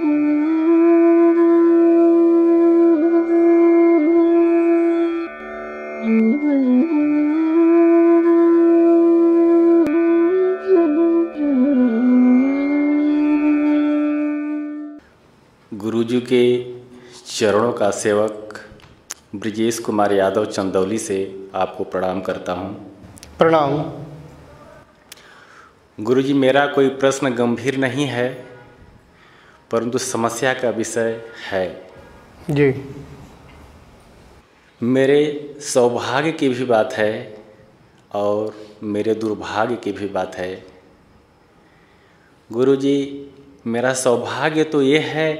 गुरुजी के चरणों का सेवक ब्रिजेश कुमार यादव चंदौली से आपको प्रणाम करता हूँ। प्रणाम। गुरुजी, मेरा कोई प्रश्न गंभीर नहीं है, परंतु समस्या का विषय है। जी। मेरे सौभाग्य की भी बात है और मेरे दुर्भाग्य की भी बात है। गुरुजी, मेरा सौभाग्य तो ये है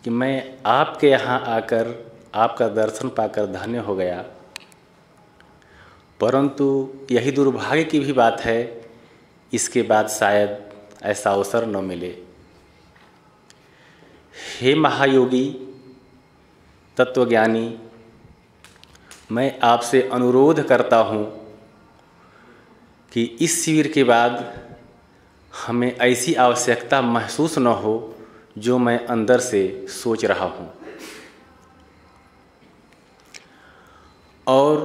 कि मैं आपके यहाँ आकर आपका दर्शन पाकर धन्य हो गया, परंतु यही दुर्भाग्य की भी बात है, इसके बाद शायद ऐसा अवसर न मिले। हे महायोगी तत्वज्ञानी, मैं आपसे अनुरोध करता हूँ कि इस शिविर के बाद हमें ऐसी आवश्यकता महसूस न हो जो मैं अंदर से सोच रहा हूँ। और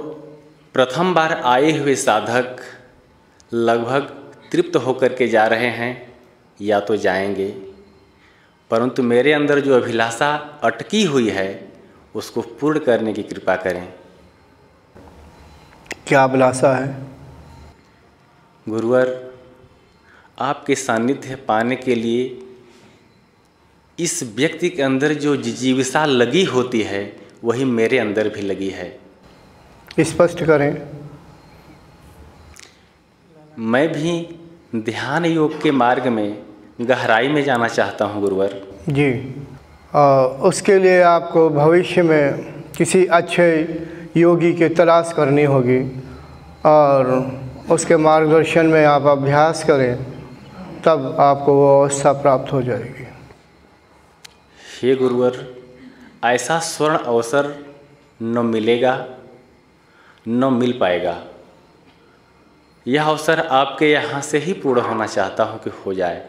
प्रथम बार आए हुए साधक लगभग तृप्त होकर के जा रहे हैं या तो जाएंगे, परंतु मेरे अंदर जो अभिलाषा अटकी हुई है उसको पूर्ण करने की कृपा करें। क्या अभिलाषा है? गुरुवर, आपके सानिध्य पाने के लिए इस व्यक्ति के अंदर जो जिजीविषा लगी होती है वही मेरे अंदर भी लगी है। स्पष्ट करें। मैं भी ध्यान योग के मार्ग में गहराई में जाना चाहता हूँ गुरुवर। जी। उसके लिए आपको भविष्य में किसी अच्छे योगी की तलाश करनी होगी और उसके मार्गदर्शन में आप अभ्यास करें, तब आपको वो अवस्था प्राप्त हो जाएगी। हे गुरुवर, ऐसा स्वर्ण अवसर न मिलेगा न मिल पाएगा। यह अवसर आपके यहाँ से ही पूर्ण होना चाहता हूँ कि हो जाए।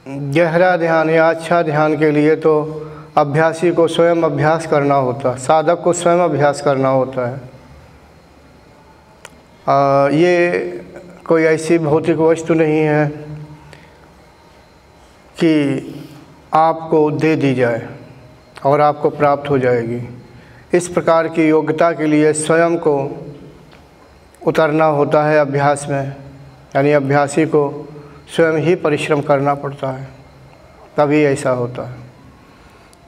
गहरा ध्यान या अच्छा ध्यान के लिए तो अभ्यासी को स्वयं अभ्यास करना होता है, साधक को स्वयं अभ्यास करना होता है। ये कोई ऐसी भौतिक वस्तु नहीं है कि आपको दे दी जाए और आपको प्राप्त हो जाएगी। इस प्रकार की योग्यता के लिए स्वयं को उतरना होता है अभ्यास में, यानी अभ्यासी को स्वयं ही परिश्रम करना पड़ता है, तभी ऐसा होता है।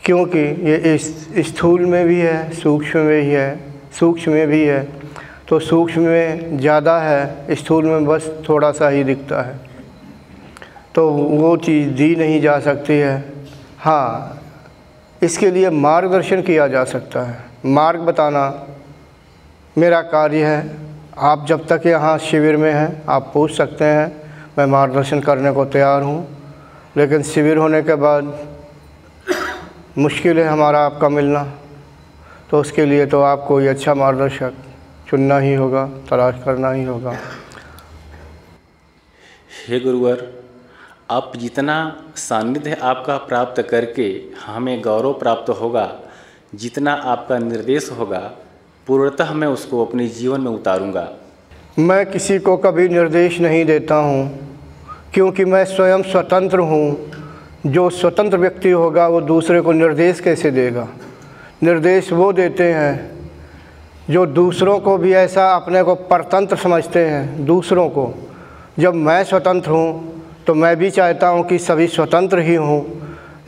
क्योंकि ये इस स्थूल में भी है, सूक्ष्म में भी है, सूक्ष्म में भी है, तो सूक्ष्म में ज़्यादा है, स्थूल में बस थोड़ा सा ही दिखता है, तो वो चीज़ दी नहीं जा सकती है। हाँ, इसके लिए मार्गदर्शन किया जा सकता है, मार्ग बताना मेरा कार्य है। आप जब तक यहाँ शिविर में हैं आप पूछ सकते हैं, मैं मार्गदर्शन करने को तैयार हूँ, लेकिन शिविर होने के बाद मुश्किल है हमारा आपका मिलना, तो उसके लिए तो आपको कोई अच्छा मार्गदर्शक चुनना ही होगा, तलाश करना ही होगा। हे गुरुवर, आप जितना सानिध्य आपका प्राप्त करके हमें गौरव प्राप्त होगा, जितना आपका निर्देश होगा, पूर्णतः मैं उसको अपने जीवन में उतारूंगा। मैं किसी को कभी निर्देश नहीं देता हूँ, क्योंकि मैं स्वयं स्वतंत्र हूँ। जो स्वतंत्र व्यक्ति होगा वो दूसरे को निर्देश कैसे देगा? निर्देश वो देते हैं जो दूसरों को भी ऐसा अपने को परतंत्र समझते हैं। दूसरों को, जब मैं स्वतंत्र हूँ तो मैं भी चाहता हूँ कि सभी स्वतंत्र ही हों,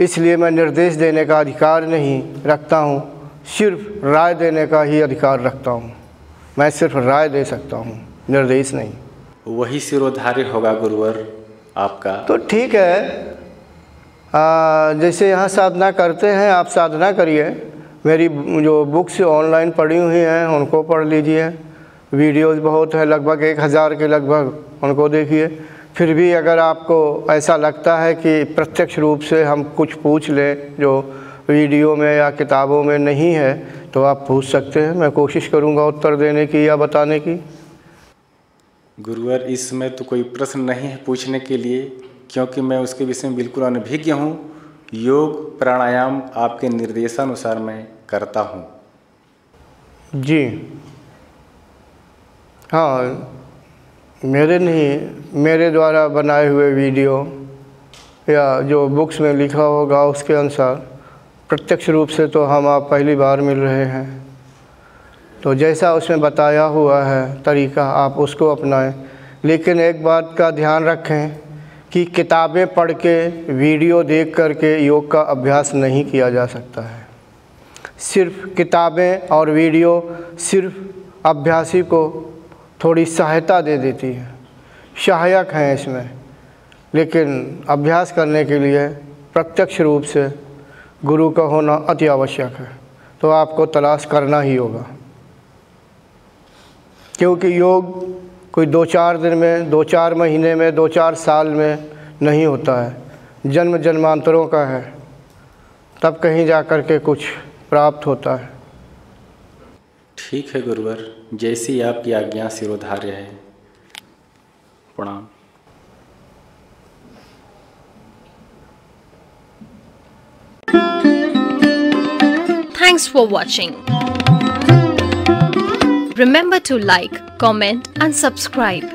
इसलिए मैं निर्देश देने का अधिकार नहीं रखता हूँ, सिर्फ राय देने का ही अधिकार रखता हूँ। मैं सिर्फ राय दे सकता हूँ, निर्देश नहीं। वही सिरोधार्य होगा गुरुवर आपका। तो ठीक है, जैसे यहाँ साधना करते हैं आप साधना करिए। मेरी जो बुक्स ऑनलाइन पढ़ी हुई हैं उनको पढ़ लीजिए, वीडियोस बहुत है, लगभग 1000 के लगभग, उनको देखिए। फिर भी अगर आपको ऐसा लगता है कि प्रत्यक्ष रूप से हम कुछ पूछ लें जो वीडियो में या किताबों में नहीं है, तो आप पूछ सकते हैं। मैं कोशिश करूँगा उत्तर देने की या बताने की। गुरुवर, इसमें तो कोई प्रश्न नहीं है पूछने के लिए, क्योंकि मैं उसके विषय में बिल्कुल अनभिज्ञ हूँ। योग प्राणायाम आपके निर्देशानुसार मैं करता हूँ। जी हाँ, मेरे द्वारा बनाए हुए वीडियो या जो बुक्स में लिखा होगा उसके अनुसार प्रत्यक्ष रूप से तो हम आप पहली बार मिल रहे हैं, तो जैसा उसमें बताया हुआ है तरीका आप उसको अपनाएं। लेकिन एक बात का ध्यान रखें कि किताबें पढ़ के वीडियो देख कर के योग का अभ्यास नहीं किया जा सकता है। सिर्फ किताबें और वीडियो सिर्फ अभ्यासी को थोड़ी सहायता दे देती है, सहायक हैं इसमें, लेकिन अभ्यास करने के लिए प्रत्यक्ष रूप से गुरु का होना अति आवश्यक है। तो आपको तलाश करना ही होगा, क्योंकि योग कोई 2-4 दिन में, 2-4 महीने में, 2-4 साल में नहीं होता है, जन्म जन्मांतरों का है, तब कहीं जा कर के कुछ प्राप्त होता है। ठीक है गुरुवर, जैसी आपकी आज्ञा सिरोधार्य है। प्रणाम। Thanks for watching. Remember to like, comment and subscribe.